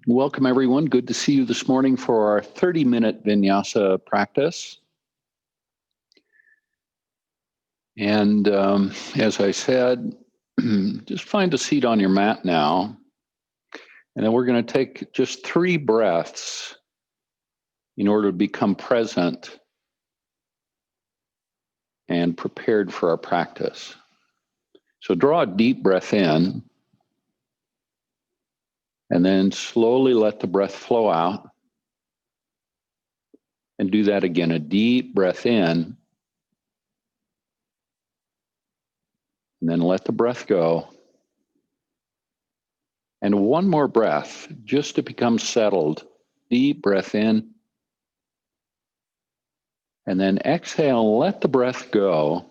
Welcome, everyone. Good to see you this morning for our 30-minute Vinyasa practice. And as I said, just find a seat on your mat now. And then we're going to take just 3 breaths in order to become present and prepared for our practice. So draw a deep breath in. And then slowly let the breath flow out. And do that again, a deep breath in. And then let the breath go. And one more breath, just to become settled. Deep breath in. And then exhale, let the breath go.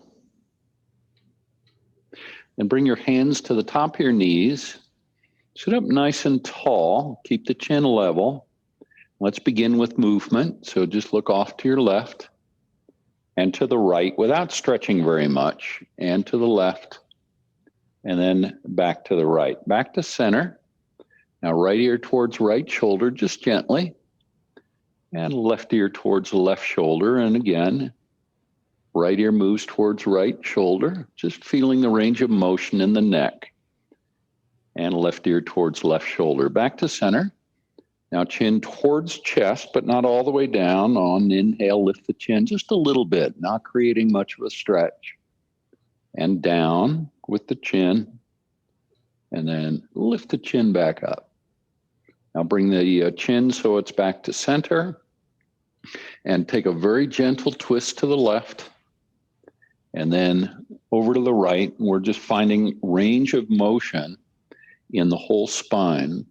And bring your hands to the top of your knees. Sit up nice and tall. Keep the chin level. Let's begin with movement. So just look off to your left and to the right without stretching very much, and to the left, and then back to the right. Back to center. Now right ear towards right shoulder, just gently. And left ear towards the left shoulder. And again, right ear moves towards right shoulder, just feeling the range of motion in the neck. And left ear towards left shoulder. Back to center. Now chin towards chest, but not all the way down. On inhale, lift the chin just a little bit, not creating much of a stretch. And down with the chin. And then lift the chin back up. Now bring the chin so it's back to center. And take a very gentle twist to the left. And then over to the right. We're just finding range of motion in the whole spine.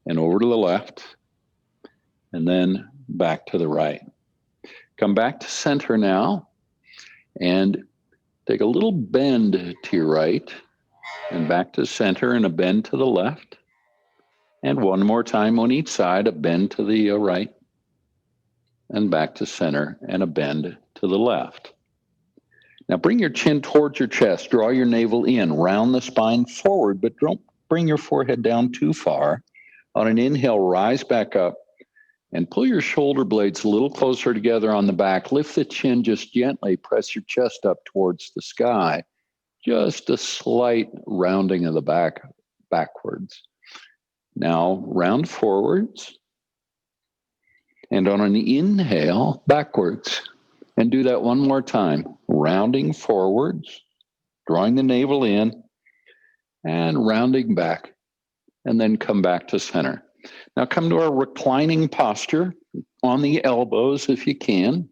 And over to the left. And then back to the right. Come back to center now. And take a little bend to your right. And back to center and a bend to the left. And one more time on each side, a bend to the right. And back to center and a bend to the left. Now bring your chin towards your chest. Draw your navel in. Round the spine forward, but don't bring your forehead down too far. On an inhale, rise back up and pull your shoulder blades a little closer together on the back. Lift the chin just gently. Press your chest up towards the sky. Just a slight rounding of the back backwards. Now round forwards. And on an inhale, backwards. And do that one more time. Rounding forwards, drawing the navel in, and rounding back. And then come back to center. Now come to our reclining posture on the elbows if you can.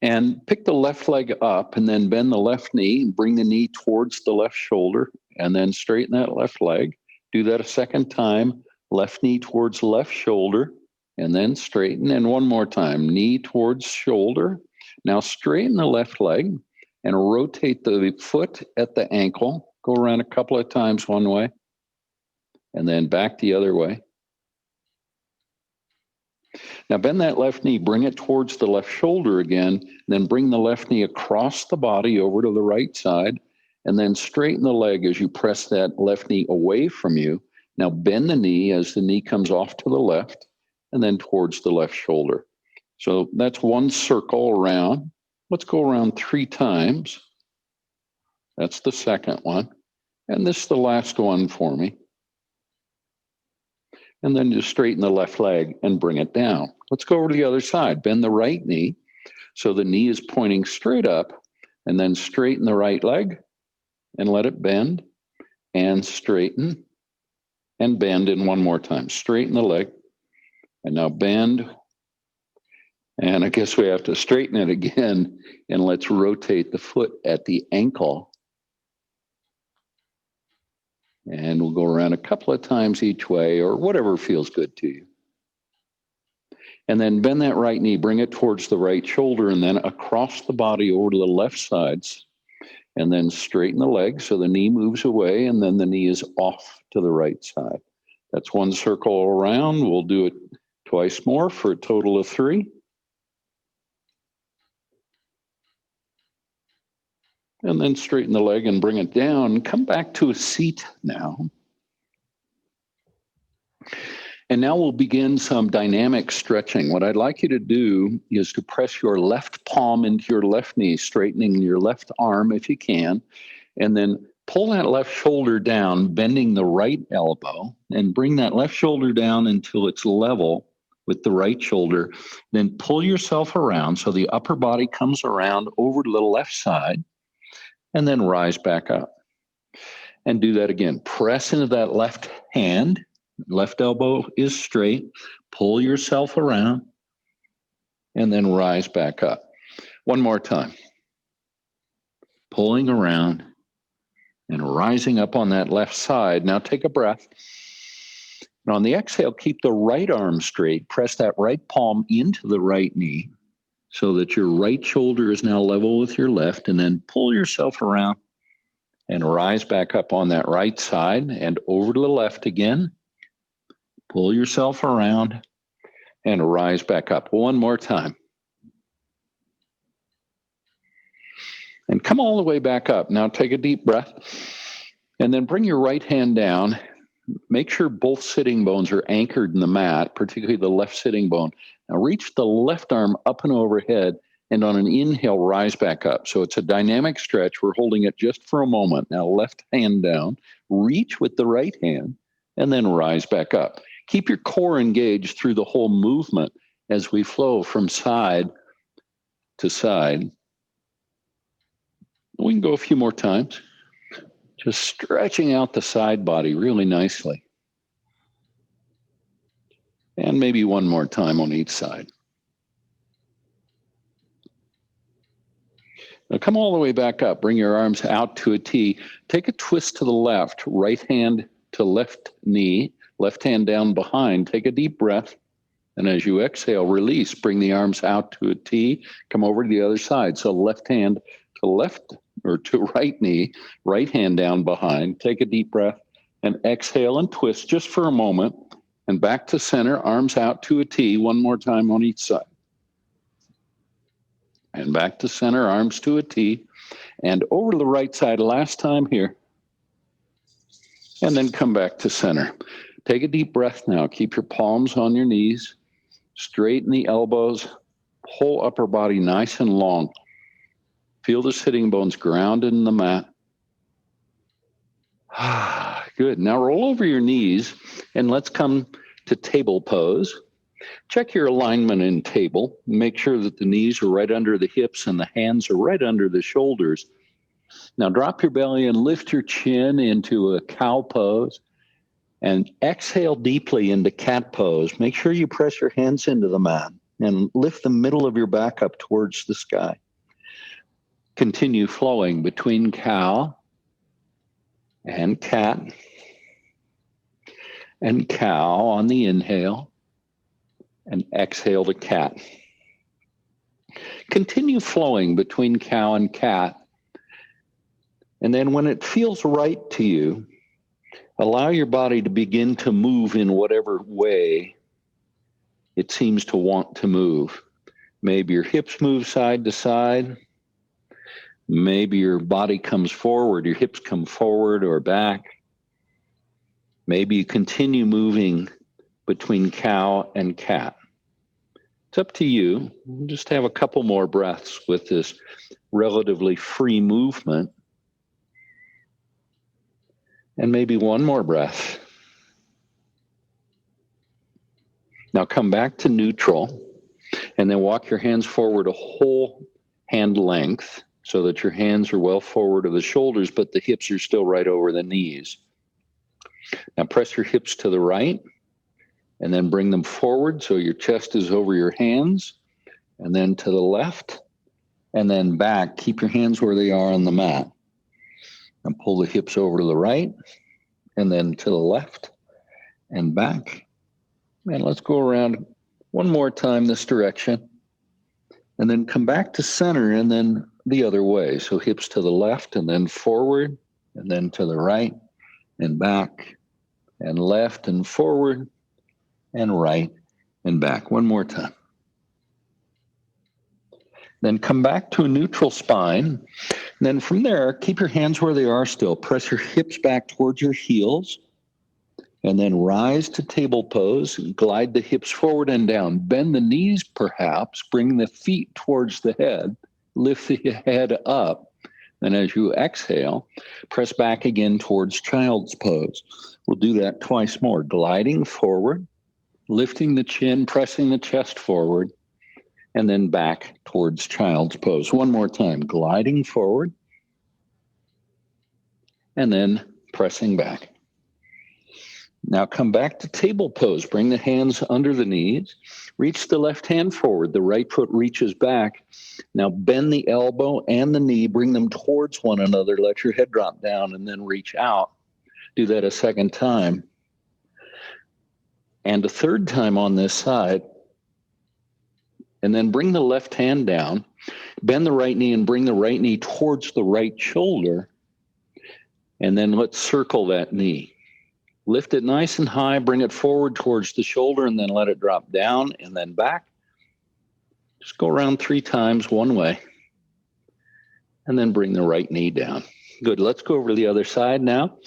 And pick the left leg up and then bend the left knee. Bring the knee towards the left shoulder and then straighten that left leg. Do that a second time. Left knee towards left shoulder. And then straighten, and one more time, knee towards shoulder. Now straighten the left leg and rotate the foot at the ankle. Go around a couple of times one way, and then back the other way. Now bend that left knee, bring it towards the left shoulder again, then bring the left knee across the body over to the right side, and then straighten the leg as you press that left knee away from you. Now bend the knee as the knee comes off to the left, and then towards the left shoulder. So that's one circle around. Let's go around 3 times. That's the second one. And this is the last one for me. And then just straighten the left leg and bring it down. Let's go over to the other side. Bend the right knee so the knee is pointing straight up, and then straighten the right leg and let it bend and straighten and bend. And one more time. Straighten the leg. And now bend, and I guess we have to straighten it again, and let's rotate the foot at the ankle. And we'll go around a couple of times each way, or whatever feels good to you. And then bend that right knee, bring it towards the right shoulder, and then across the body over to the left sides. And then straighten the leg so the knee moves away, and then the knee is off to the right side. That's one circle around. We'll do it twice more for a total of 3. And then straighten the leg and bring it down. Come back to a seat now. And now we'll begin some dynamic stretching. What I'd like you to do is to press your left palm into your left knee, straightening your left arm if you can, and then pull that left shoulder down, bending the right elbow, and bring that left shoulder down until it's level with the right shoulder. Then pull yourself around so the upper body comes around over to the left side, and then rise back up. And do that again. Press into that left hand. Left elbow is straight. Pull yourself around and then rise back up. One more time. Pulling around and rising up on that left side. Now take a breath. And on the exhale, keep the right arm straight. Press that right palm into the right knee so that your right shoulder is now level with your left. And then pull yourself around and rise back up on that right side and over to the left again. Pull yourself around and rise back up. One more time. And come all the way back up. Now take a deep breath and then bring your right hand down. Make sure both sitting bones are anchored in the mat, particularly the left sitting bone. Now reach the left arm up and overhead, and on an inhale, rise back up. So it's a dynamic stretch. We're holding it just for a moment. Now left hand down, reach with the right hand, and then rise back up. Keep your core engaged through the whole movement as we flow from side to side. We can go a few more times, just stretching out the side body really nicely. And maybe one more time on each side. Now come all the way back up. Bring your arms out to a T. Take a twist to the left, right hand to left knee, left hand down behind. Take a deep breath. And as you exhale, release. Bring the arms out to a T. Come over to the other side. So left hand to left or to right knee, right hand down behind. Take a deep breath and exhale and twist just for a moment. And back to center, arms out to a T. One more time on each side. And back to center, arms to a T. And over to the right side, last time here. And then come back to center. Take a deep breath now. Keep your palms on your knees. Straighten the elbows. Whole upper body nice and long. Feel the sitting bones grounded in the mat. Good. Now roll over your knees and let's come to table pose. Check your alignment in table. Make sure that the knees are right under the hips and the hands are right under the shoulders. Now drop your belly and lift your chin into a cow pose and exhale deeply into cat pose. Make sure you press your hands into the mat and lift the middle of your back up towards the sky. Continue flowing between cow and cat and cow on the inhale and exhale to cat. Continue flowing between cow and cat. And then when it feels right to you, allow your body to begin to move in whatever way it seems to want to move. Maybe your hips move side to side. Maybe your body comes forward, your hips come forward or back. Maybe you continue moving between cow and cat. It's up to you. Just have a couple more breaths with this relatively free movement. And maybe one more breath. Now come back to neutral and then walk your hands forward a whole hand length so that your hands are well forward of the shoulders, but the hips are still right over the knees. Now press your hips to the right and then bring them forward so your chest is over your hands, and then to the left and then back. Keep your hands where they are on the mat. And pull the hips over to the right and then to the left and back. And let's go around one more time this direction. And then come back to center and then the other way. So hips to the left and then forward and then to the right and back and left and forward and right and back. One more time. Then come back to a neutral spine. And then from there, keep your hands where they are still. Press your hips back towards your heels. And then rise to table pose, glide the hips forward and down. Bend the knees perhaps, bring the feet towards the head, lift the head up. And as you exhale, press back again towards child's pose. We'll do that twice more, gliding forward, lifting the chin, pressing the chest forward, and then back towards child's pose. One more time, gliding forward, and then pressing back. Now come back to table pose. Bring the hands under the knees. Reach the left hand forward. The right foot reaches back. Now bend the elbow and the knee. Bring them towards one another. Let your head drop down and then reach out. Do that a second time. And a third time on this side. And then bring the left hand down. Bend the right knee and bring the right knee towards the right shoulder. And then let's circle that knee. Lift it nice and high, bring it forward towards the shoulder, and then let it drop down and then back. Just go around 3 times one way. And then bring the right knee down. Good, let's go over to the other side now.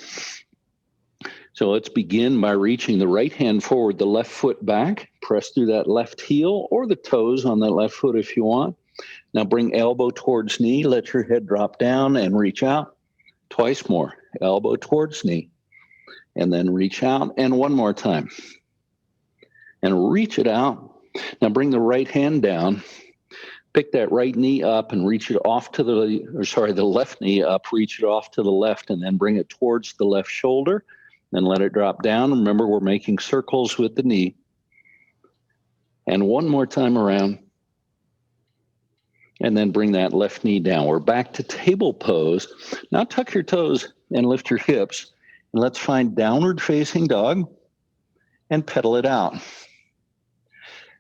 So let's begin by reaching the right hand forward, the left foot back. Press through that left heel or the toes on that left foot if you want. Now bring elbow towards knee, let your head drop down and reach out. Twice more, elbow towards knee. And then reach out, and one more time. And reach it out. Now bring the right hand down. Pick that right knee up and reach it off to the left knee up, reach it off to the left, and then bring it towards the left shoulder. Then let it drop down. Remember, we're making circles with the knee. And one more time around. And then bring that left knee down. We're back to table pose. Now tuck your toes and lift your hips. And let's find downward facing dog and pedal it out.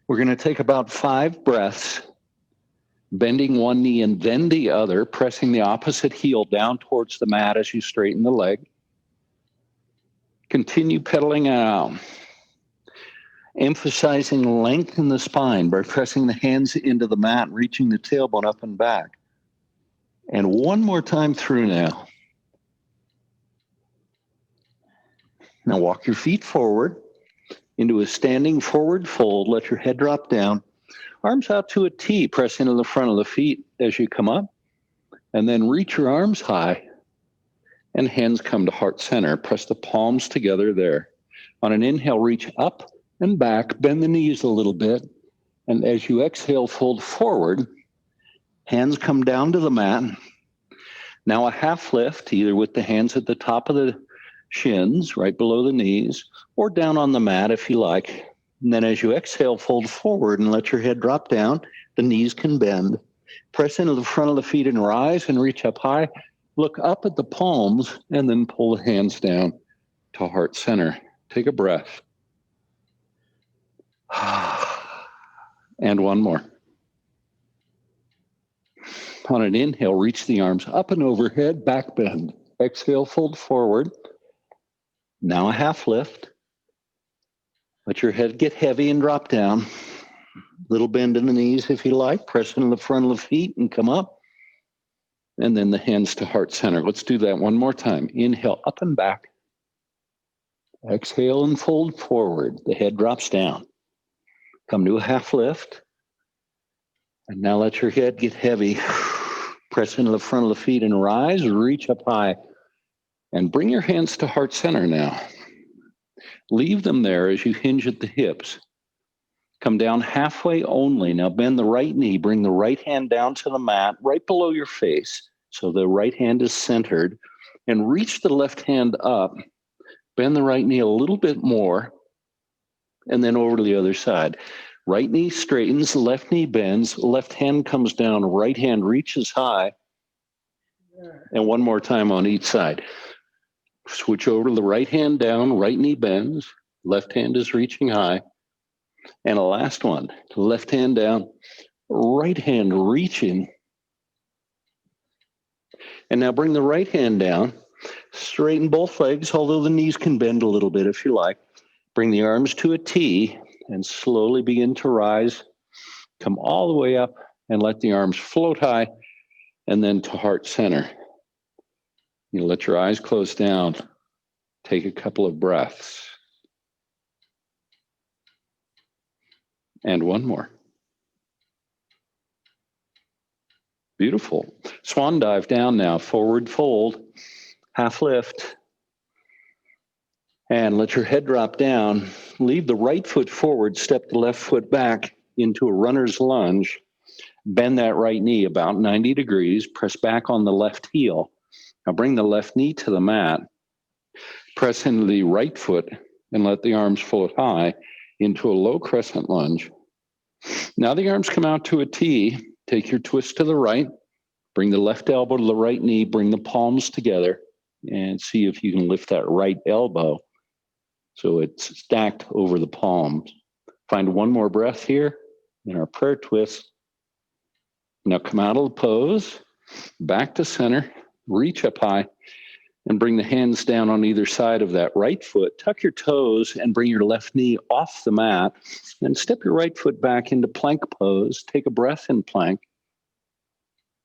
We're going to take about 5 breaths, bending one knee and then the other, pressing the opposite heel down towards the mat as you straighten the leg. Continue pedaling out. Emphasizing length in the spine by pressing the hands into the mat, reaching the tailbone up and back. And one more time through now. Now walk your feet forward into a standing forward fold. Let your head drop down. Arms out to a T. Press into the front of the feet as you come up. And then reach your arms high. And hands come to heart center. Press the palms together there. On an inhale, reach up and back. Bend the knees a little bit. And as you exhale, fold forward. Hands come down to the mat. Now a half lift, either with the hands at the top of the shins, right below the knees, or down on the mat if you like. And then as you exhale, fold forward and let your head drop down. The knees can bend. Press into the front of the feet and rise and reach up high. Look up at the palms and then pull the hands down to heart center. Take a breath. And one more. On an inhale, reach the arms up and overhead, back bend. Exhale, fold forward. Now a half lift. Let your head get heavy and drop down. Little bend in the knees if you like. Press into the front of the feet and come up. And then the hands to heart center. Let's do that one more time. Inhale, up and back. Exhale and fold forward. The head drops down. Come to a half lift. And now let your head get heavy. Press into the front of the feet and rise. Reach up high. And bring your hands to heart center now. Leave them there as you hinge at the hips. Come down halfway only. Now bend the right knee. Bring the right hand down to the mat, right below your face. So the right hand is centered. And reach the left hand up. Bend the right knee a little bit more. And then over to the other side. Right knee straightens, left knee bends, left hand comes down, right hand reaches high. And one more time on each side. Switch over to the right hand down, right knee bends, left hand is reaching high. And a last one, left hand down, right hand reaching. And now bring the right hand down, straighten both legs, although the knees can bend a little bit if you like. Bring the arms to a T and slowly begin to rise. Come all the way up and let the arms float high and then to heart center. You let your eyes close down. Take a couple of breaths. And one more. Beautiful. Swan dive down now. Forward fold. Half lift. And let your head drop down. Leave the right foot forward. Step the left foot back into a runner's lunge. Bend that right knee about 90 degrees. Press back on the left heel. Now bring the left knee to the mat. Press into the right foot and let the arms float high into a low crescent lunge. Now the arms come out to a T. Take your twist to the right. Bring the left elbow to the right knee. Bring the palms together and see if you can lift that right elbow so it's stacked over the palms. Find one more breath here in our prayer twist. Now come out of the pose, back to center, reach up high, and bring the hands down on either side of that right foot. Tuck your toes and bring your left knee off the mat. And step your right foot back into plank pose. Take a breath in plank.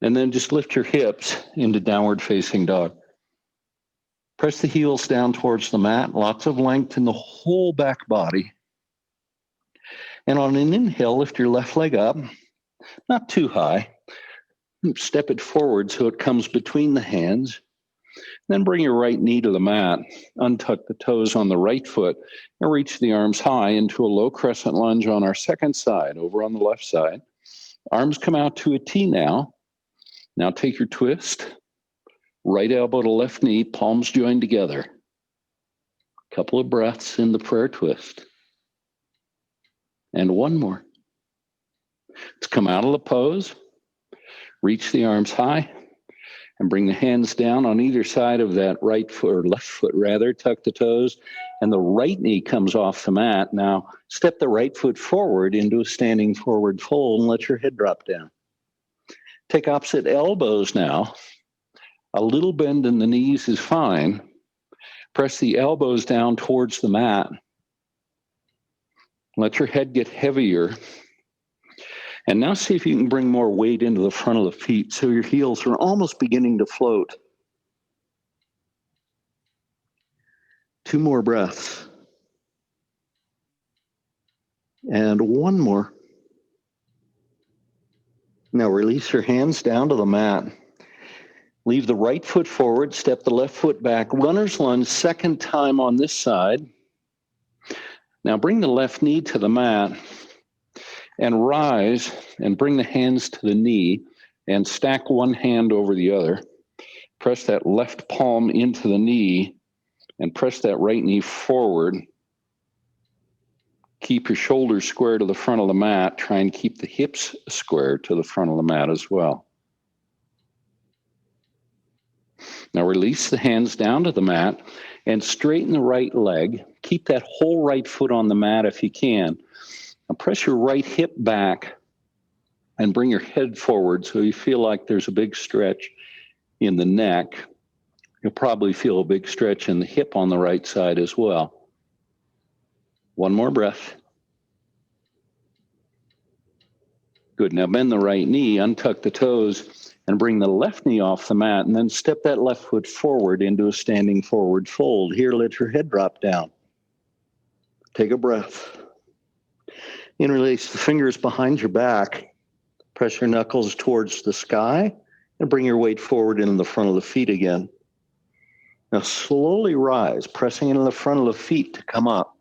And then just lift your hips into downward facing dog. Press the heels down towards the mat. Lots of length in the whole back body. And on an inhale, lift your left leg up. Not too high. Step it forward so it comes between the hands. Then bring your right knee to the mat. Untuck the toes on the right foot and reach the arms high into a low crescent lunge on our second side, over on the left side. Arms come out to a T now. Now take your twist. Right elbow to left knee, palms joined together. Couple of breaths in the prayer twist. And one more. Let's come out of the pose. Reach the arms high and bring the hands down on either side of that right foot, or left foot rather. Tuck the toes and the right knee comes off the mat. Now step the right foot forward into a standing forward fold and let your head drop down. Take opposite elbows now. A little bend in the knees is fine. Press the elbows down towards the mat. Let your head get heavier. And now see if you can bring more weight into the front of the feet so your heels are almost beginning to float. 2 more breaths. And one more. Now release your hands down to the mat. Leave the right foot forward, step the left foot back. Runner's lunge, second time on this side. Now bring the left knee to the mat and rise and bring the hands to the knee and stack one hand over the other. Press that left palm into the knee and press that right knee forward. Keep your shoulders square to the front of the mat. Try and keep the hips square to the front of the mat as well. Now release the hands down to the mat and straighten the right leg. Keep that whole right foot on the mat if you can. Now press your right hip back and bring your head forward so you feel like there's a big stretch in the neck. You'll probably feel a big stretch in the hip on the right side as well. One more breath. Good. Now bend the right knee, untuck the toes, and bring the left knee off the mat, and then step that left foot forward into a standing forward fold. Here, let your head drop down. Take a breath. Interlace the fingers behind your back. Press your knuckles towards the sky, and bring your weight forward into the front of the feet again. Now slowly rise, pressing into the front of the feet to come up.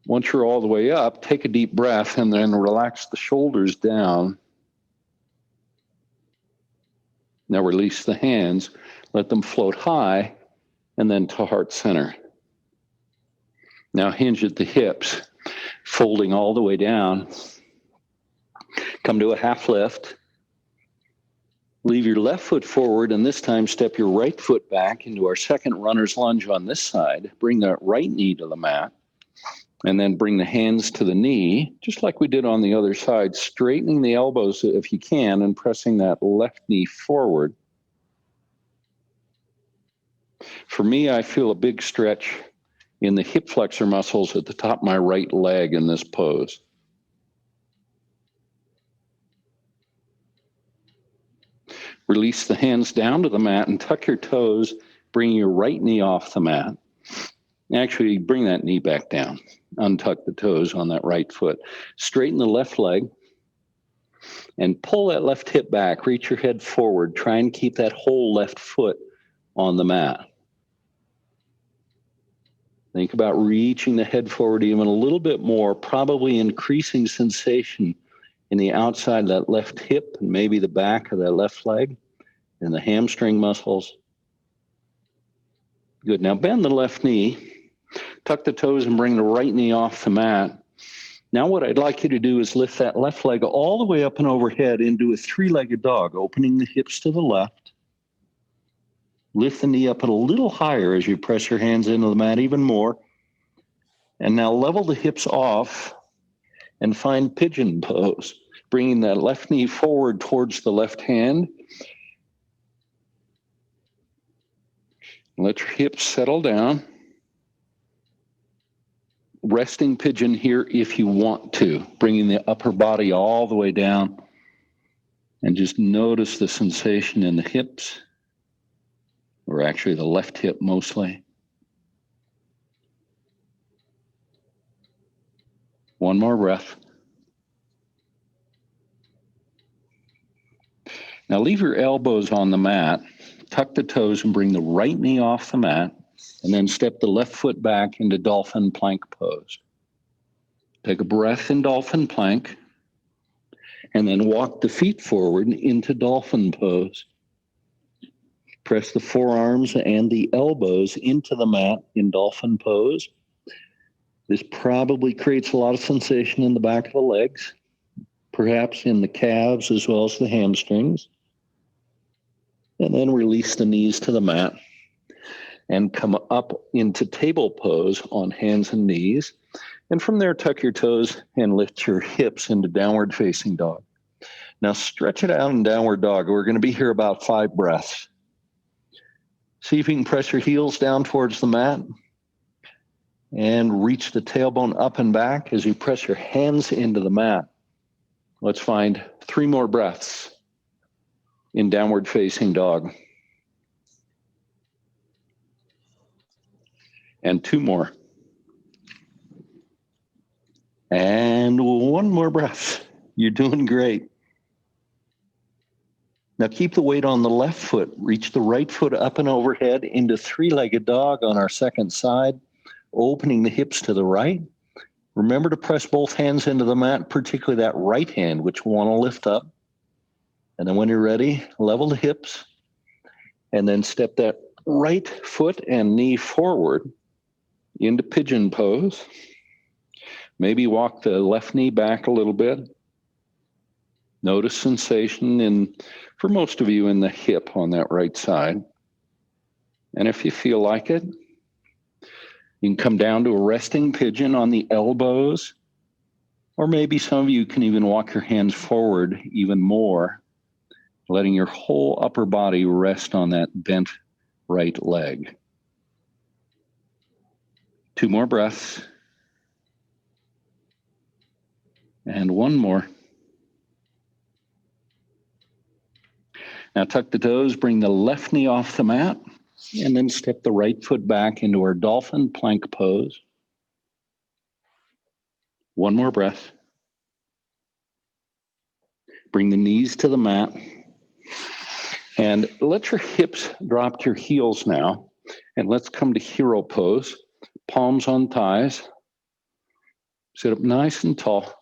Once you're all the way up, take a deep breath and then relax the shoulders down. Now release the hands, let them float high, and then to heart center. Now hinge at the hips, folding all the way down. Come to a half lift. Leave your left foot forward, and this time step your right foot back into our second runner's lunge on this side. Bring that right knee to the mat. And then bring the hands to the knee, just like we did on the other side, straightening the elbows if you can and pressing that left knee forward. For me, I feel a big stretch in the hip flexor muscles at the top of my right leg in this pose. Release the hands down to the mat and tuck your toes, bring your right knee off the mat. Actually, bring that knee back down. Untuck the toes on that right foot. Straighten the left leg and pull that left hip back. Reach your head forward. Try and keep that whole left foot on the mat. Think about reaching the head forward even a little bit more, probably increasing sensation in the outside of that left hip and maybe the back of that left leg and the hamstring muscles. Good. Now bend the left knee, tuck the toes and bring the right knee off the mat. Now what I'd like you to do is lift that left leg all the way up and overhead into a three-legged dog, opening the hips to the left. Lift the knee up a little higher as you press your hands into the mat even more. And now level the hips off and find Pigeon Pose, bringing that left knee forward towards the left hand. Let your hips settle down. Resting pigeon here if you want to, bringing the upper body all the way down. And just notice the sensation in the hips, or actually the left hip mostly. One more breath. Now leave your elbows on the mat, tuck the toes and bring the right knee off the mat, and then step the left foot back into dolphin plank pose. Take a breath in dolphin plank, and then walk the feet forward into dolphin pose. Press the forearms and the elbows into the mat in dolphin pose. This probably creates a lot of sensation in the back of the legs, perhaps in the calves as well as the hamstrings. And then release the knees to the mat and come up into table pose on hands and knees. And from there, tuck your toes and lift your hips into downward facing dog. Now stretch it out in downward dog. We're going to be here about 5 breaths. See if you can press your heels down towards the mat and reach the tailbone up and back as you press your hands into the mat. Let's find 3 more breaths in downward facing dog. And 2 more. And 1 more breath. You're doing great. Now keep the weight on the left foot. Reach the right foot up and overhead into 3-legged dog on our second side, opening the hips to the right. Remember to press both hands into the mat, particularly that right hand, which we want to lift up. And then when you're ready, level the hips, and then step that right foot and knee forward into pigeon pose. Maybe walk the left knee back a little bit. Notice sensation for most of you in the hip on that right side. And if you feel like it, you can come down to a resting pigeon on the elbows, or maybe some of you can even walk your hands forward even more, letting your whole upper body rest on that bent right leg. 2 more breaths. And 1 more. Now tuck the toes, bring the left knee off the mat, and then step the right foot back into our dolphin plank pose. 1 more breath. Bring the knees to the mat. And let your hips drop to your heels now. And let's come to hero pose. Palms on thighs. Sit up nice and tall.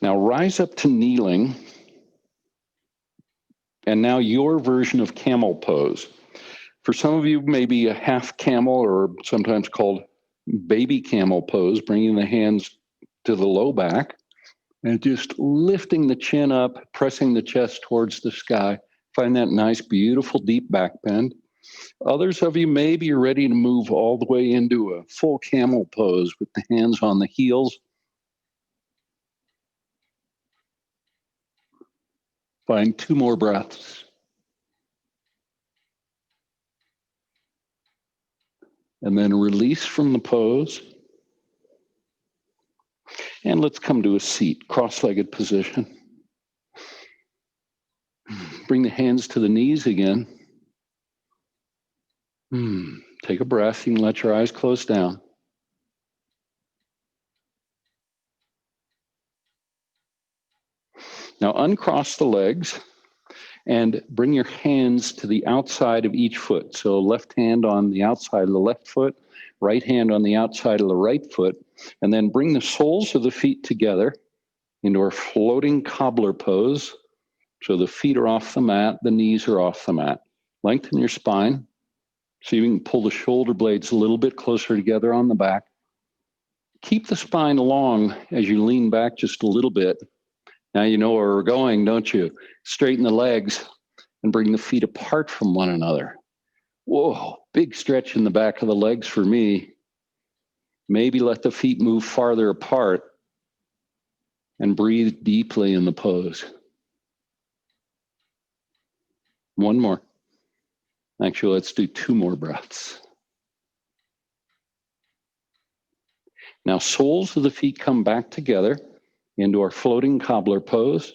Now rise up to kneeling. And now your version of camel pose. For some of you, maybe a half camel, or sometimes called baby camel pose, bringing the hands to the low back and just lifting the chin up, pressing the chest towards the sky. Find that nice, beautiful, deep back bend. Others of you, maybe you're ready to move all the way into a full camel pose with the hands on the heels. Find 2 more breaths. And then release from the pose. And let's come to a seat, cross-legged position. bring the hands to the knees again. Take a breath. You can let your eyes close down. Now uncross the legs and bring your hands to the outside of each foot. So left hand on the outside of the left foot, right hand on the outside of the right foot, and then bring the soles of the feet together into our floating cobbler pose. So the feet are off the mat, the knees are off the mat. Lengthen your spine so you can pull the shoulder blades a little bit closer together on the back. Keep the spine long as you lean back just a little bit. Now you know where we're going, don't you? Straighten the legs and bring the feet apart from one another. Whoa, big stretch in the back of the legs for me. Maybe let the feet move farther apart and breathe deeply in the pose. One more. Actually, let's do 2 more breaths. Now, soles of the feet come back together into our floating cobbler pose.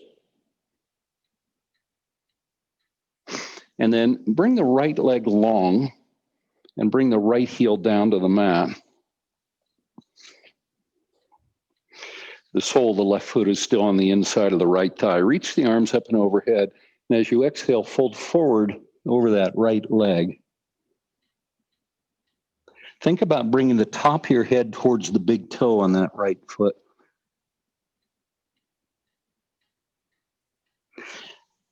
And then bring the right leg long and bring the right heel down to the mat. The sole of the left foot is still on the inside of the right thigh. Reach the arms up and overhead. And as you exhale, fold forward over that right leg. Think about bringing the top of your head towards the big toe on that right foot.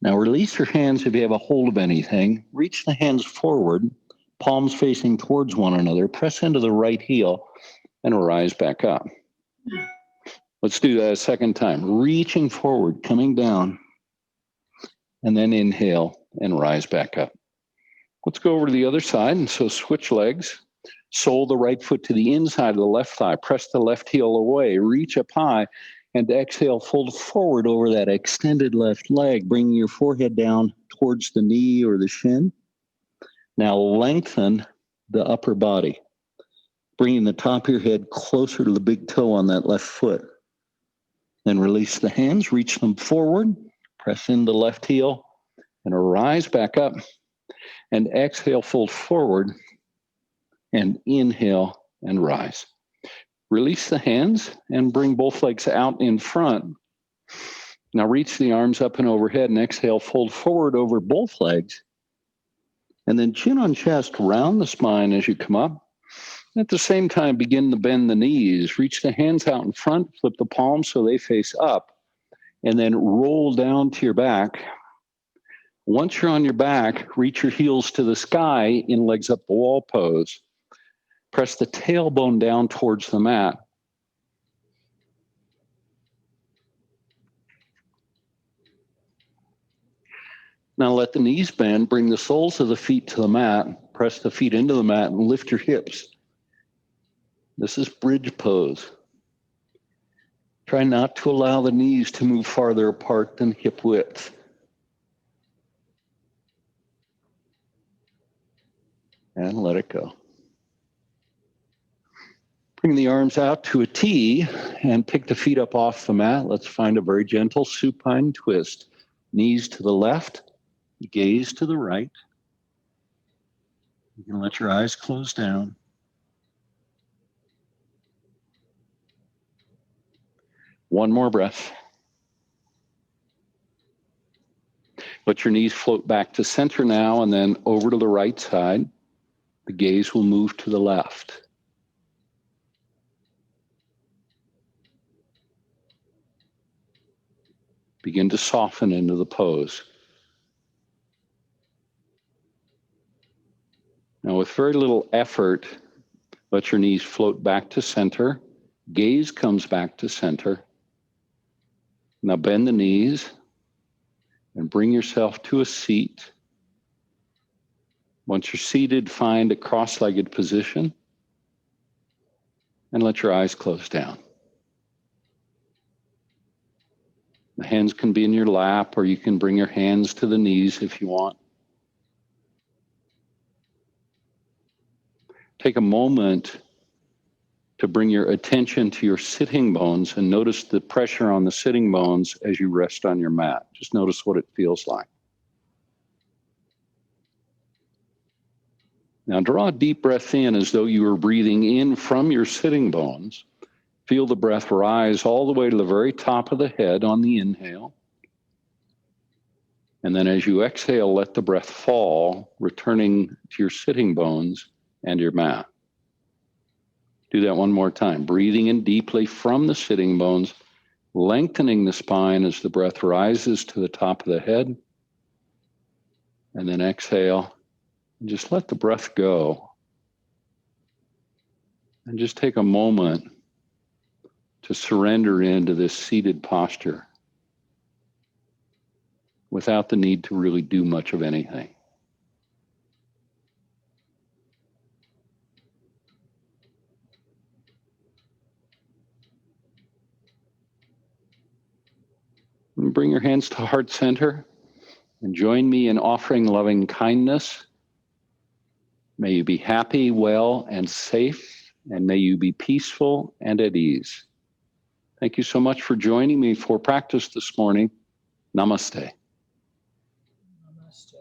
Now release your hands if you have a hold of anything. Reach the hands forward, palms facing towards one another. Press into the right heel and rise back up. Let's do that a second time. Reaching forward, coming down, and then inhale and rise back up. Let's go over to the other side. And so switch legs. Sole the right foot to the inside of the left thigh. Press the left heel away. Reach up high. And exhale, fold forward over that extended left leg, bringing your forehead down towards the knee or the shin. Now lengthen the upper body, bringing the top of your head closer to the big toe on that left foot. Then release the hands, reach them forward, press in the left heel, and rise back up. And exhale, fold forward, and inhale and rise. Release the hands and bring both legs out in front. Now reach the arms up and overhead and exhale, fold forward over both legs. And then chin on chest, round the spine as you come up. At the same time, begin to bend the knees. Reach the hands out in front, flip the palms so they face up, and then roll down to your back. Once you're on your back, reach your heels to the sky in legs up the wall pose. Press the tailbone down towards the mat. Now let the knees bend, bring the soles of the feet to the mat, press the feet into the mat and lift your hips. This is bridge pose. Try not to allow the knees to move farther apart than hip width. And let it go. Bring the arms out to a T and pick the feet up off the mat. Let's find a very gentle supine twist. Knees to the left, gaze to the right. You can let your eyes close down. One more breath. Let your knees float back to center now and then over to the right side. The gaze will move to the left. Begin to soften into the pose. Now with very little effort, let your knees float back to center. Gaze comes back to center. Now bend the knees and bring yourself to a seat. Once you're seated, find a cross-legged position and let your eyes close down. The hands can be in your lap, or you can bring your hands to the knees if you want. Take a moment to bring your attention to your sitting bones and notice the pressure on the sitting bones as you rest on your mat. Just notice what it feels like. Now draw a deep breath in as though you were breathing in from your sitting bones. Feel the breath rise all the way to the very top of the head on the inhale. And then as you exhale, let the breath fall, returning to your sitting bones and your mat. Do that one more time. Breathing in deeply from the sitting bones, lengthening the spine as the breath rises to the top of the head. And then exhale. And just let the breath go. And just take a moment to surrender into this seated posture without the need to really do much of anything. And bring your hands to heart center and join me in offering loving kindness. May you be happy, well, and safe, and may you be peaceful and at ease. Thank you so much for joining me for practice this morning. Namaste. Namaste.